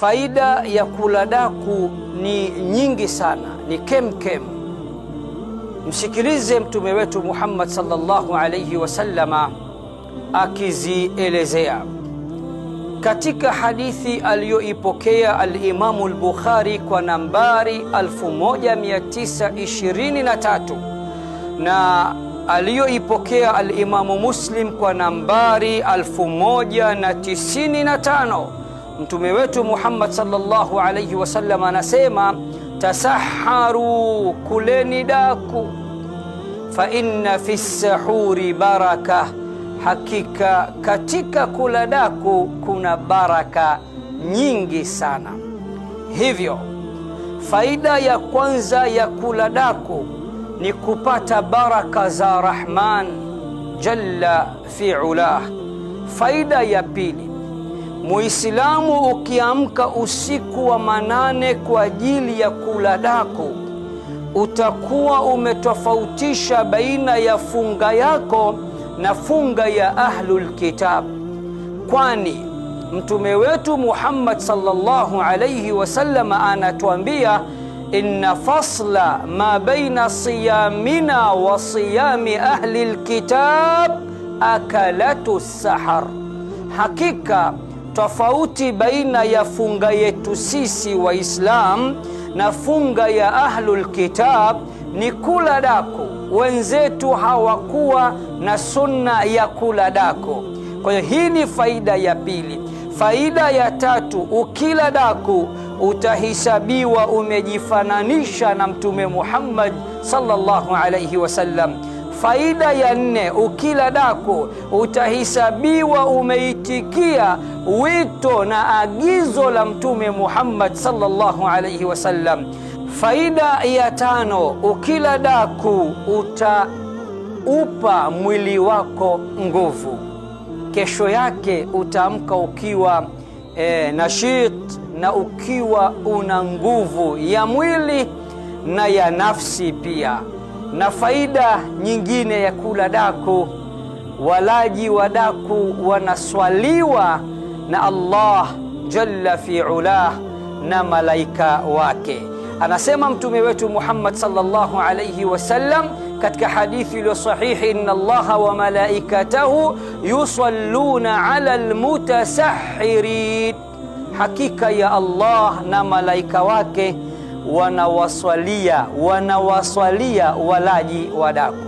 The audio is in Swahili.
Faida ya kula daku ni nyingi sana, ni kemkem. Msikilize mtume wetu Muhammad sallallahu alayhi wasallama akizielezea katika hadithi aliyoipokea al-Imamu al-Bukhari kwa nambari 1923 na aliyoipokea al-Imamu Muslim kwa nambari 1095. Mtume wetu Muhammad sallallahu alayhi wasallam anasema, tasaharu, kuleni daku, fa inna fi sahuri baraka, hakika katika kula daku kuna baraka nyingi sana. Hivyo faida ya kwanza ya kula daku ni kupata baraka za Rahman jalla fi ulah. Faida ya pili, Muislamu ukiamka usiku wa manane kwa ajili ya kula daku, utakuwa umetofautisha baina ya funga yako na funga ya ahlul kitab, kwani mtume wetu Muhammad sallallahu alayhi wasallam anatuambia, inna fasla ma baina siyamina wa siyami ahli lkitab akalatu sahar, hakika tofauti baina ya funga yetu sisi Waislam na funga ya ahlul kitab ni kula daku. Wenzetu hawakuwa na sunna ya kula daku. Kwa hiyo hii ni faida ya pili. Faida ya tatu, ukila daku utahisabiwa umejifananisha na Mtume Muhammad sallallahu alayhi wasallam. Faida ya nne, ukila daku utahisabiwa umeitikia wito na agizo la Mtume Muhammad sallallahu alayhi wasallam. Faida ya tano, ukila daku utaupa mwili wako nguvu. Kesho yake utaamka ukiwa nashit na ukiwa una nguvu ya mwili na ya nafsi pia. Na faida nyingine ya kula daku, walaji wa daku wanaswaliwa na Allah jalla fi ulah na malaika wake. Anasema mtume wetu Muhammad sallallahu alayhi wasallam katika hadithi iliyo sahihi, inna Allaha wa malaikatahu yusalluna ala almutasahhirin, hakika ya Allah na malaika wake wanawaswalia walaji wa daku.